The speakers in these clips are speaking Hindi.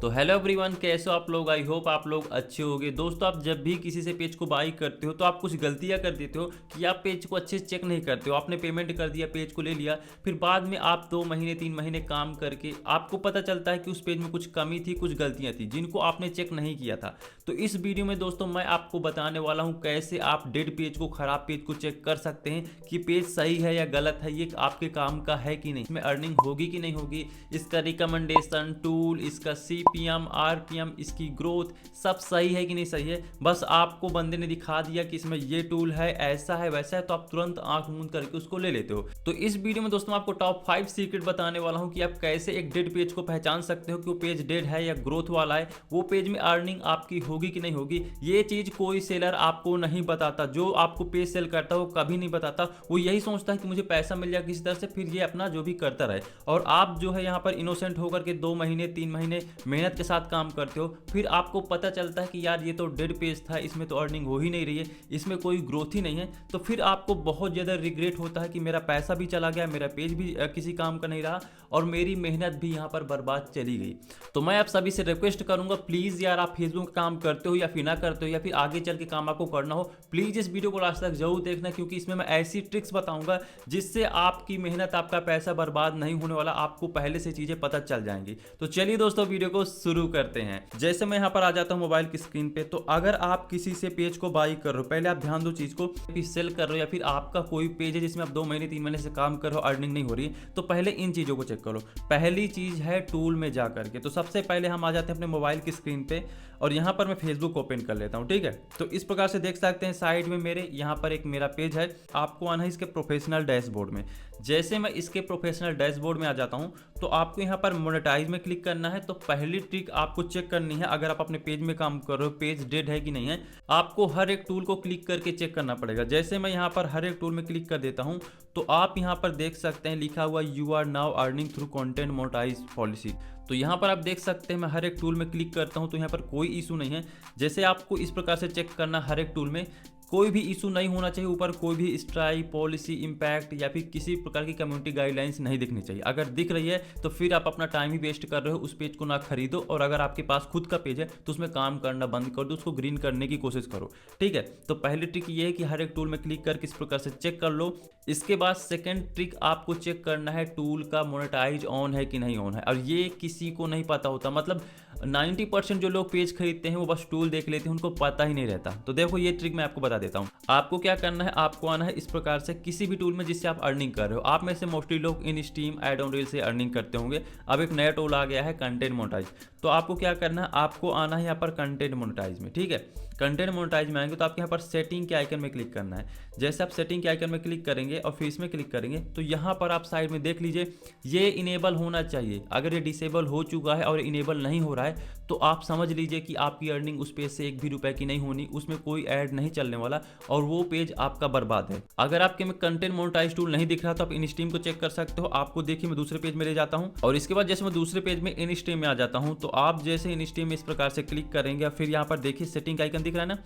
तो हेलो एवरीवन, कैसे हो आप लोग। आई होप आप लोग अच्छे होंगे। दोस्तों, आप जब भी किसी से पेज को बाई करते हो तो आप कुछ गलतियां कर देते हो कि आप पेज को अच्छे से चेक नहीं करते हो। आपने पेमेंट कर दिया, पेज को ले लिया, फिर बाद में आप 2 महीने 3 महीने काम करके आपको पता चलता है कि उस पेज में कुछ कमी थी, कुछ गलतियां थी जिनको आपने चेक नहीं किया था। तो इस वीडियो में दोस्तों मैं आपको बताने वाला हूं कैसे आप डेड पेज को, खराब पेज को चेक कर सकते हैं कि पेज सही है या गलत है, ये आपके काम का है कि नहीं, इसमें अर्निंग होगी कि नहीं होगी, इसका रिकमेंडेशन टूल, इसका सीपीएम, आरपीएम, इसकी ग्रोथ सब सही है कि नहीं सही है। बस आपको बंदे ने दिखा दिया कि इसमें ये टूल है, ऐसा है वैसा है, तो आप तुरंत आंख मूंद करके उसको ले लेते हो। तो इस वीडियो में दोस्तों मैं आपको टॉप 5 सीक्रेट बताने वाला हूं कि आप कैसे एक डेड पेज को पहचान सकते हो कि वो पेज डेड है या ग्रोथ वाला है, वो पेज में अर्निंग आपकी होगी कि नहीं होगी। ये चीज कोई सेलर आपको नहीं बताता, जो आपको पेज सेल करता है वो कभी नहीं बताता। वो यही सोचता है कि मुझे पैसा मिल जाए किसी तरह से, फिर ये अपना जो भी करता रहे। और आप जो है यहाँ पर इनोसेंट होकर के 2 महीने 3 महीने मेहनत के साथ काम करते हो, फिर आपको पता चलता है कि यार ये तो डेड पेज था, इसमें तो अर्निंग हो ही नहीं रही है, इसमें कोई ग्रोथ ही नहीं है। तो फिर आपको बहुत ज़्यादा रिग्रेट होता है कि मेरा पैसा भी चला गया, मेरा पेज भी किसी काम का नहीं रहा और मेरी मेहनत भी यहाँ पर बर्बाद चली गई। तो मैं आप सभी से रिक्वेस्ट करूंगा, प्लीज़ यार, आप फेसबुक का काम करते हो या फिर ना करते हो या फिर आगे चल के काम आपको करना हो, प्लीज़ इस वीडियो को लास्ट तक जरूर देखना, क्योंकि इसमें मैं ऐसी ट्रिक्स बताऊंगा जिससे आपकी मेहनत, आपका पैसा बर्बाद नहीं होने वाला, आपको पहले से चीज़ें पता चल जाएंगी। तो चलिए दोस्तों वीडियो को शुरू करते हैं। जैसे मैं यहाँ पर आ जाता हूँ मोबाइल की स्क्रीन पे, तो अगर आप किसी से पेज को बाई कर रहे हो, पहले आप ध्यान दो चीज़ को, सेल कर रहे हो या फिर आपका कोई पेज है जिसमें आप 2 महीने 3 महीने से काम कर रहे हो, अर्निंग नहीं हो रही है, तो पहले इन चीज़ों को चेक करो। पहली चीज़ है टूल में जा करके। तो सबसे पहले हम आ जाते हैं अपने मोबाइल की स्क्रीन पे और यहाँ पर मैं फेसबुक ओपन कर लेता हूँ, ठीक है। तो इस प्रकार से देख सकते हैं साइड में मेरे यहाँ पर एक मेरा पेज है। आपको आना है इसके प्रोफेशनल डैशबोर्ड में। जैसे मैं इसके प्रोफेशनल डैशबोर्ड में आ जाता हूँ तो आपको यहाँ पर मोनेटाइज में क्लिक करना है। तो पहली ट्रिक आपको चेक करनी है, अगर आप अपने पेज में काम कर रहे हो, पेज डेड है कि नहीं है, आपको हर एक टूल को क्लिक करके चेक करना पड़ेगा। जैसे मैं यहाँ पर हर एक टूल में क्लिक कर देता हूँ तो आप यहाँ पर देख सकते हैं लिखा हुआ you are now earning through content monetize policy. तो यहाँ पर आप देख सकते हैं मैं हर एक टूल में क्लिक करता हूँ तो यहाँ पर कोई इशू नहीं है। जैसे आपको इस प्रकार से चेक करना, हर एक टूल में कोई भी इशू नहीं होना चाहिए, ऊपर कोई भी स्ट्राइक, पॉलिसी, इंपैक्ट या फिर किसी प्रकार की कम्युनिटी गाइडलाइंस नहीं दिखनी चाहिए। अगर दिख रही है तो फिर आप अपना टाइम ही वेस्ट कर रहे हो, उस पेज को ना खरीदो। और अगर आपके पास खुद का पेज है तो उसमें काम करना बंद कर दो, उसको ग्रीन करने की कोशिश करो, ठीक है। तो पहली ट्रिक ये है कि हर एक टूल में क्लिक करके इस प्रकार से चेक कर लो। इसके बाद सेकेंड ट्रिक आपको चेक करना है टूल का मोनेटाइज ऑन है कि नहीं ऑन है। और ये किसी को नहीं पता होता, मतलब 90% जो लोग पेज खरीदते हैं वो बस टूल देख लेते हैं, उनको पता ही नहीं रहता। तो देखो ये ट्रिक मैं आपको बता देता हूँ। आपको क्या करना है, आपको आना है इस प्रकार से किसी भी टूल में जिससे आप अर्निंग कर रहे हो। आप में से मोस्टली लोग in stream, ad on reel से अर्निंग करते होंगे। अब एक नया टूल आ गया है कंटेंट मोनेटाइज। तो आपको क्या करना है, आपको आना है यहाँ पर कंटेंट मोनेटाइज में, ठीक है। कंटेंट मोनेटाइज में आएंगे तो आपको यहाँ पर सेटिंग के आइकन में क्लिक करना है। जैसे आप सेटिंग के आइकन में क्लिक करेंगे और फिर इसमें क्लिक करेंगे तो यहाँ पर आप साइड में देख लीजिए ये इनेबल होना चाहिए। अगर ये डिसेबल हो चुका है और इनेबल नहीं हो रहा है तो आप समझ लीजिए कि आपकी अर्निंग उस पेज से 1 भी रुपए की नहीं होनी, उसमें कोई ऐड नहीं चलने वाला और वो पेज आपका बर्बाद है। अगर आपके में कंटेंट मोनेटाइज टूल नहीं दिख रहा तो आप इन स्ट्रीम को चेक कर सकते हो। आपको देखिए मैं दूसरे पेज में ले जाता हूँ और इसके बाद जैसे मैं दूसरे पेज में इन स्ट्रीम में आ जाता हूँ तो आप जैसे इन स्ट्रीम में इस प्रकार से क्लिक करेंगे, फिर यहाँ पर देखिए सेटिंग का आइकन दिख रहा है ना,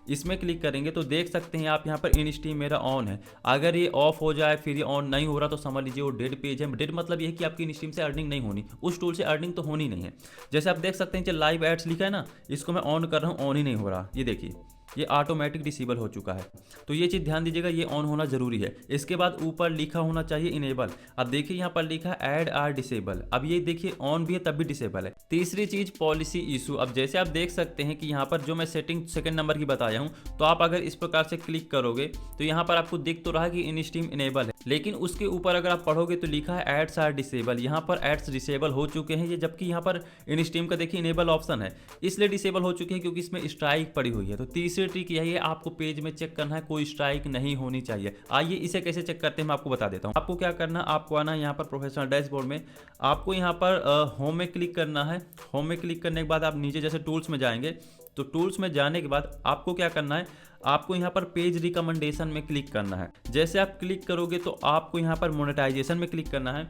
इसमें क्लिक करेंगे तो देख सकते हैं आप यहाँ पर इन स्ट्रीम मेरा ऑन है। अगर ये ऑफ हो जाए फिर ये ऑन नहीं हो रहा तो समझ लीजिए वो डेड पेज है। डेड मतलब ये है कि आपकी इन स्ट्रीम से अर्निंग नहीं होनी, उस टूल से अर्निंग तो होनी नहीं है। जैसे आप देख सकते हैं लाइव एड्स लिखा है ना, इसको मैं ऑन कर रहा हूँ, ऑन ही नहीं हो रहा। ये देखिए ये ऑटोमेटिक डिसेबल हो चुका है। तो ये चीज़ ध्यान दीजिएगा, ये ऑन होना जरूरी है। इसके बाद ऊपर लिखा होना चाहिए इनेबल। अब देखिए यहाँ पर लिखा है ऐड आर डिसेबल। अब ये देखिए ऑन भी है तब भी डिसेबल है। तीसरी चीज़ पॉलिसी इशू। अब जैसे आप देख सकते हैं कि यहाँ पर जो मैं सेटिंग सेकंड नंबर की बताया हूँ, तो आप अगर इस प्रकार से क्लिक करोगे तो यहाँ पर आपको दिख तो रहा कि इन स्ट्रीम इनेबल है, लेकिन उसके ऊपर अगर आप पढ़ोगे तो लिखा है एड्स आर डिसेबल। यहाँ पर एड्स डिसेबल हो चुके हैं ये, जबकि यहाँ पर इन स्ट्रीम का देखिए इनेबल ऑप्शन है, इसलिए डिसेबल हो चुके हैं क्योंकि इसमें स्ट्राइक पड़ी हुई है। तो तीसरी ट्रिक यही है, आपको पेज में चेक करना है कोई स्ट्राइक नहीं होनी चाहिए। आइए इसे कैसे चेक करते हैं मैं आपको बता देता हूं। आपको क्या करना है, आपको आना है यहाँ पर प्रोफेशनल डैशबोर्ड में। आपको यहाँ पर होम में क्लिक करना है। होम में क्लिक करने के बाद आप नीचे जैसे टूल्स में जाएंगे तो टूल्स में जाने के बाद आपको क्या करना है, आपको यहाँ पर पेज रिकमेंडेशन में क्लिक करना है। जैसे आप क्लिक करोगे तो आपको यहाँ पर मोनेटाइजेशन में क्लिक करना है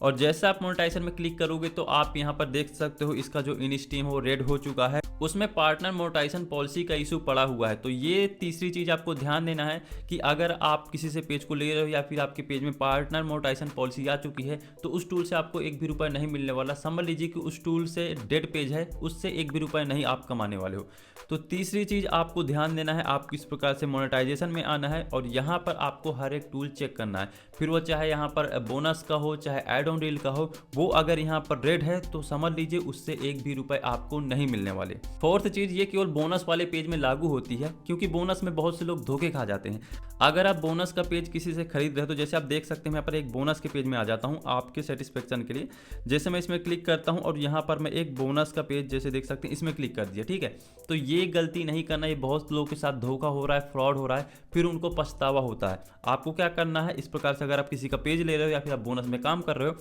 और जैसे आप मोनेटाइजेशन में क्लिक करोगे तो आप यहाँ पर देख सकते हो इसका जो इन स्ट्रीम हो रेड हो चुका है, उसमें पार्टनर मोनेटाइजेशन पॉलिसी का इशू पड़ा हुआ है। तो ये तीसरी चीज़ आपको ध्यान देना है कि अगर आप किसी से पेज को ले रहे हो या फिर आपके पेज में पार्टनर मोनेटाइजेशन पॉलिसी आ चुकी है तो उस टूल से आपको एक भी रुपये नहीं मिलने वाला। समझ लीजिए कि उस टूल से डेड पेज है, उससे एक भी रुपये नहीं आप कमाने वाले हो। तो तीसरी चीज़ आपको ध्यान देना है, आप किस प्रकार से मोनेटाइजेशन में आना है और यहाँ पर आपको हर एक टूल चेक करना है, फिर वो चाहे यहाँ पर बोनस का हो चाहे ऐड ऑन रील का हो, वो अगर यहाँ पर रेड है तो समझ लीजिए उससे एक भी रुपए आपको नहीं मिलने वाले। फोर्थ चीज़ ये केवल बोनस वाले पेज में लागू होती है, क्योंकि बोनस में बहुत से लोग धोखे खा जाते हैं। अगर आप बोनस का पेज किसी से खरीद रहे हो तो जैसे आप देख सकते हैं मैं यहाँ पर एक बोनस के पेज में आ जाता हूँ आपके सेटिस्फेक्शन के लिए। जैसे मैं इसमें क्लिक करता हूँ और यहाँ पर मैं एक बोनस का पेज जैसे देख सकते हैं इसमें क्लिक कर दिया, ठीक है। तो ये गलती नहीं करना, ये बहुत लोगों के साथ धोखा हो रहा है, फ्रॉड हो रहा है, फिर उनको पछतावा होता है। आपको क्या करना है, इस प्रकार से अगर आप किसी का पेज ले रहे हो या फिर आप बोनस में काम कर रहे हो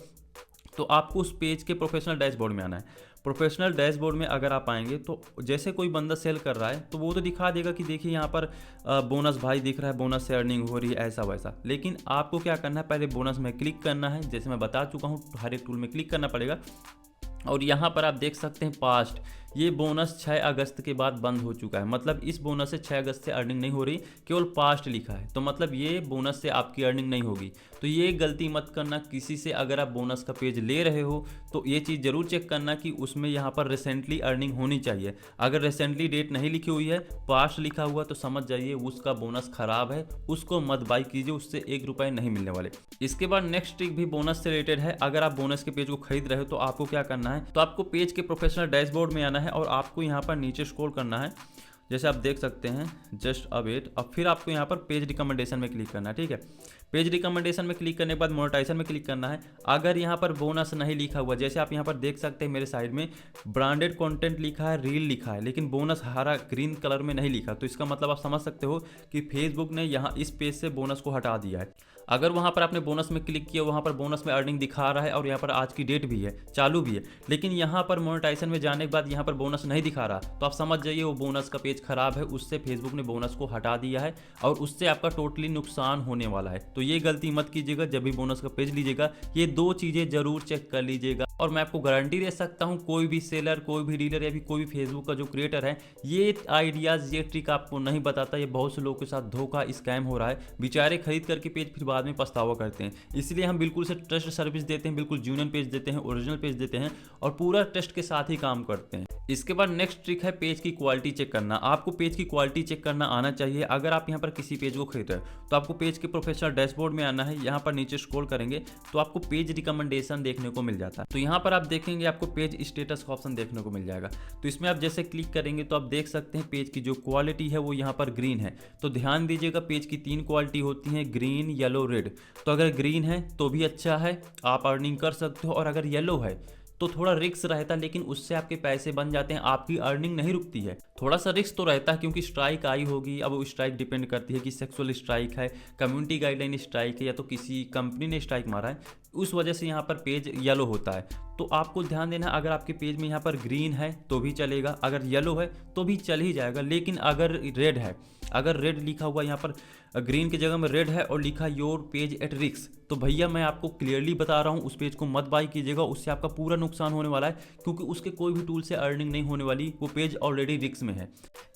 तो आपको उस पेज के प्रोफेशनल डैशबोर्ड में आना है। प्रोफेशनल डैशबोर्ड में अगर आप आएंगे तो जैसे कोई बंदा सेल कर रहा है तो वो तो दिखा देगा कि देखिए यहाँ पर बोनस भाई दिख रहा है, बोनस से अर्निंग हो रही है, ऐसा वैसा। लेकिन आपको क्या करना है, पहले बोनस में क्लिक करना है, जैसे मैं बता चुका हूँ हर एक टूल में क्लिक करना पड़ेगा। और यहाँ पर आप देख सकते हैं पास्ट, ये बोनस 6 अगस्त के बाद बंद हो चुका है, मतलब इस बोनस से 6 अगस्त से अर्निंग नहीं हो रही, केवल पास्ट लिखा है, तो मतलब ये बोनस से आपकी अर्निंग नहीं होगी। तो ये गलती मत करना, किसी से अगर आप बोनस का पेज ले रहे हो तो ये चीज़ जरूर चेक करना कि उसमें यहाँ पर रिसेंटली अर्निंग होनी चाहिए। अगर रिसेंटली डेट नहीं लिखी हुई है, पास्ट लिखा हुआ, तो समझ जाइए उसका बोनस खराब है, उसको मत बाई कीजिए, उससे एक रुपये नहीं मिलने वाले। इसके बाद नेक्स्ट ट्रिक भी बोनस से रिलेटेड है। अगर आप बोनस के पेज को खरीद रहे हो तो आपको क्या करना है, तो आपको पेज के प्रोफेशनल डैशबोर्ड में आना है और आपको यहाँ पर नीचे स्क्रॉल करना है, जैसे आप देख सकते हैं जस्ट अ वेट। अब फिर आपको यहाँ पर पेज रिकमेंडेशन में क्लिक करना है, ठीक है। पेज रिकमेंडेशन में क्लिक करने के बाद मोनेटाइजेशन में क्लिक करना है। अगर यहाँ पर बोनस नहीं लिखा हुआ, जैसे आप यहाँ पर देख सकते हैं मेरे साइड में ब्रांडेड कंटेंट लिखा है, रील लिखा है, लेकिन बोनस हरा ग्रीन कलर में नहीं लिखा, तो इसका मतलब आप समझ सकते हो कि फेसबुक ने यहाँ इस पेज से बोनस को हटा दिया है। अगर वहाँ पर आपने बोनस में क्लिक किया, वहाँ पर बोनस में अर्निंग दिखा रहा है और यहाँ पर आज की डेट भी है, चालू भी है, लेकिन यहाँ पर मोनेटाइजेशन में जाने के बाद यहाँ पर बोनस नहीं दिखा रहा, तो आप समझ जाइए वो बोनस का पेज खराब है, उससे फेसबुक ने बोनस को हटा दिया है और उससे आपका टोटली नुकसान होने वाला है। तो ये गलती मत कीजिएगा, जब भी बोनस का पेज लीजिएगा ये 2 चीज़ें जरूर चेक कर लीजिएगा। और मैं आपको गारंटी दे सकता हूँ कोई भी सेलर, कोई भी डीलर या फिर कोई भी फेसबुक का जो क्रिएटर है, ये आइडियाज़, ये ट्रिक आपको नहीं बताता। ये बहुत से लोगों के साथ धोखा, स्कैम हो रहा है, बेचारे खरीद करके पेज फिर बाद में पछतावा करते हैं। इसलिए हम बिल्कुल से ट्रस्ट सर्विस देते हैं, बिल्कुल जेन्युइन पेज देते हैं, ओरिजिनल पेज देते हैं और पूरा ट्रस्ट के साथ ही काम करते हैं। इसके बाद नेक्स्ट ट्रिक है पेज की क्वालिटी चेक करना। आपको पेज की क्वालिटी चेक करना आना चाहिए। अगर आप यहाँ पर किसी पेज को खरीद रहे हो तो आपको पेज के प्रोफेशनल डैशबोर्ड में आना है। यहाँ पर नीचे स्क्रॉल करेंगे तो आपको पेज रिकमेंडेशन देखने को मिल जाता है। तो यहाँ पर आप देखेंगे आपको पेज स्टेटस का ऑप्शन देखने को मिल जाएगा। तो इसमें आप जैसे क्लिक करेंगे तो आप देख सकते हैं पेज की जो क्वालिटी है वो यहाँ पर ग्रीन है। तो ध्यान दीजिएगा, पेज की 3 क्वालिटी होती हैं, ग्रीन, येलो, रेड। तो अगर ग्रीन है तो भी अच्छा है, आप अर्निंग कर सकते हो, और अगर येलो है तो थोड़ा रिस्क रहता है, लेकिन उससे आपके पैसे बन जाते हैं, आपकी अर्निंग नहीं रुकती है। थोड़ा सा रिस्क तो रहता है क्योंकि स्ट्राइक आई होगी। अब वो स्ट्राइक डिपेंड करती है कि सेक्सुअल स्ट्राइक है, कम्युनिटी गाइडलाइन स्ट्राइक है, या तो किसी कंपनी ने स्ट्राइक मारा है, उस वजह से यहाँ पर पेज येलो होता है। तो आपको ध्यान देना, अगर आपके पेज में यहाँ पर ग्रीन है तो भी चलेगा, अगर येलो है तो भी चल ही जाएगा। लेकिन अगर रेड है, अगर रेड लिखा हुआ यहाँ पर ग्रीन की जगह में रेड है और लिखा योर पेज एट रिस्क, तो भैया मैं आपको क्लियरली बता रहा हूँ उस पेज को मत बाई कीजिएगा, उससे आपका पूरा नुकसान होने वाला है, क्योंकि उसके कोई भी टूल से अर्निंग नहीं होने वाली, वो पेज ऑलरेडी रिस्क में है।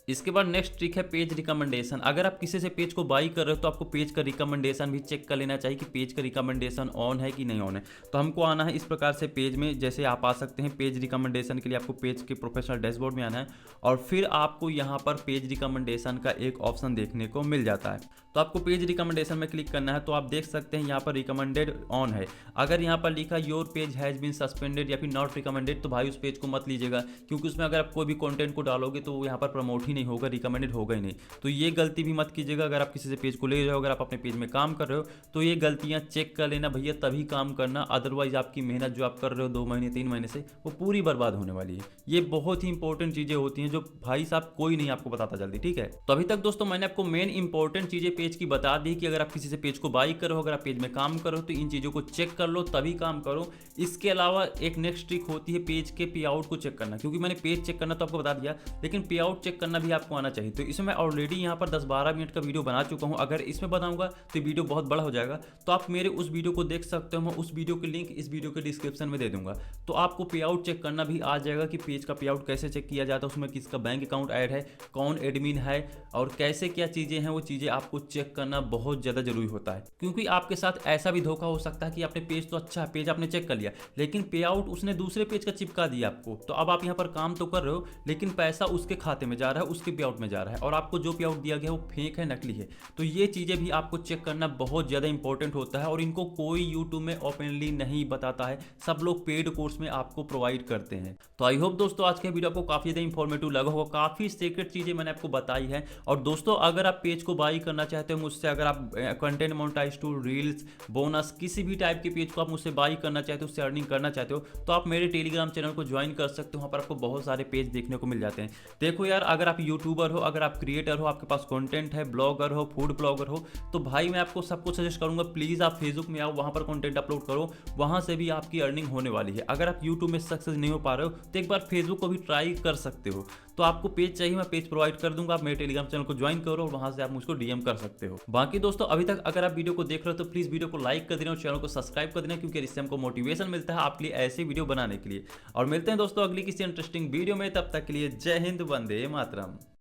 इसके बाद नेक्स्ट ट्रिक है पेज रिकमेंडेशन। अगर आप किसी से पेज को बाई कर रहे हो तो आपको पेज का रिकमेंडेशन भी चेक कर लेना चाहिए कि पेज का रिकमेंडेशन ऑन है कि नहीं ऑन है। तो हमको आना है इस प्रकार से पेज में, जैसे आप आ सकते हैं पेज रिकमेंडेशन के लिए आपको पेज के प्रोफेशनल डैशबोर्ड में आना है और फिर आपको यहाँ पर पेज रिकमेंडेशन का एक ऑप्शन देखने को मिल जाता है। तो आपको पेज रिकमेंडेशन में क्लिक करना है। तो आप देख सकते हैं यहाँ पर रिकमेंडेड ऑन है। अगर यहाँ पर लिखा your page has been suspended या फिर नॉट रिकमेंडेड, तो भाई उस पेज को मत लीजिएगा, क्योंकि उसमें अगर आप कोई भी कंटेंट को डालोगे तो वो यहाँ पर प्रमोट ही नहीं होगा, रिकमेंडेड होगा ही नहीं। तो ये गलती भी मत कीजिएगा। अगर आप किसी से पेज को ले रहे हो, अगर आप अपने पेज में काम कर रहे हो, तो ये गलतियाँ चेक कर लेना भैया, तभी काम करना। अदरवाइज आपकी मेहनत जो आप कर रहे हो 2 महीने 3 महीने से, वो पूरी बर्बाद होने वाली है। ये बहुत ही इंपॉर्टेंट चीज़ें होती हैं जो भाई साहब कोई नहीं आपको बताता जल्दी, ठीक है। तो अभी तक दोस्तों मैंने आपको मेन इंपॉर्टेंट चीज़ें पेज की बता दी कि अगर आप किसी से पेज को बाई करो, अगर आप पेज में काम करो तो इन चीज़ों को चेक कर लो तभी काम करो। इसके अलावा एक नेक्स्ट ट्रिक होती है पेज के पे आउट को चेक करना, क्योंकि मैंने पेज चेक करना तो आपको बता दिया, लेकिन पे आउट चेक करना भी आपको आना चाहिए। तो इसमें मैं ऑलरेडी यहाँ पर 10-12 मिनट का वीडियो बना चुका हूँ। अगर इसमें बताऊंगा तो वीडियो बहुत बड़ा हो जाएगा, तो आप मेरे उस वीडियो को देख सकते हो। मैं उस वीडियो की लिंक इस वीडियो के डिस्क्रिप्शन में दे दूंगा। तो आपको पे आउट चेक करना भी आ जाएगा कि पेज का पे आउट कैसे चेक किया जाता है, उसमें किसका बैंक अकाउंट ऐड है, कौन एडमिन है और कैसे क्या चीज़ें हैं, वो चीज़ें आपको चेक करना बहुत ज़्यादा जरूरी होता है। क्योंकि आपके साथ ऐसा भी धोखा हो सकता है कि आपने पेज तो अच्छा पेज आपने चेक कर लिया, लेकिन पे आउट उसने दूसरे पेज का चिपका दिया आपको। तो अब आप यहाँ पर काम तो कर रहे हो, लेकिन पैसा उसके खाते में जा रहा है, उसके पे आउट में जा रहा है, और आपको जो पे आउट दिया गया है वो फेक है, नकली है। तो ये चीज़ें भी आपको चेक करना बहुत ज़्यादा इंपॉर्टेंट होता है, और इनको कोई यूट्यूब में ओपनली नहीं बताता है, सब लोग पेड कोर्स में आपको प्रोवाइड करते हैं। तो आई होप दोस्तों आज के वीडियो आपको काफ़ी ज़्यादा इंफॉर्मेटिव लगा होगा, काफ़ी सीक्रेट चीज़ें मैंने आपको बताई है। और दोस्तों अगर आप पेज को बाई करना चाहते हो मुझसे, अगर आप content monetize tool, reels, bonus, किसी भी टाइप के पेज को आप मुझसे बाई करना चाहते हो, उससे अर्निंग करना चाहते हो, तो आप मेरे टेलीग्राम चैनल को ज्वाइन कर सकते हो। वहाँ पर आपको बहुत सारे पेज देखने को मिल जाते हैं। देखो यार, अगर आप यूट्यूबर हो, अगर आप क्रिएटर हो, आपके पास कंटेंट है, ब्लॉगर हो, फूड ब्लॉगर हो, तो भाई मैं आपको सब कुछ सजेस्ट करूंगा, प्लीज़ आप फेसबुक में आओ, वहाँ पर कंटेंट अपलोड करो, वहाँ से भी आपकी अर्निंग होने वाली है। अगर आप यूट्यूब में सक्सेस नहीं हो पा रहे हो तो एक बार फेसबुक को भी ट्राई कर सकते हो। तो आपको पेज चाहिए, मैं पेज प्रोवाइड कर दूंगा, आप मेरे टेलीग्राम चैनल को ज्वाइन करो और वहाँ से आप मुझको डीएम कर सकते हो। बाकी दोस्तों अभी तक अगर आप वीडियो को देख रहे हो तो प्लीज़ वीडियो को लाइक कर देना और चैनल को सब्सक्राइब कर देना, क्योंकि इससे हमको मोटिवेशन मिलता है आपके लिए ऐसे वीडियो बनाने के लिए। और मिलते हैं दोस्तों अगली किसी इंटरेस्टिंग वीडियो में, तब तक के लिए जय हिंद, वंदे मातरम।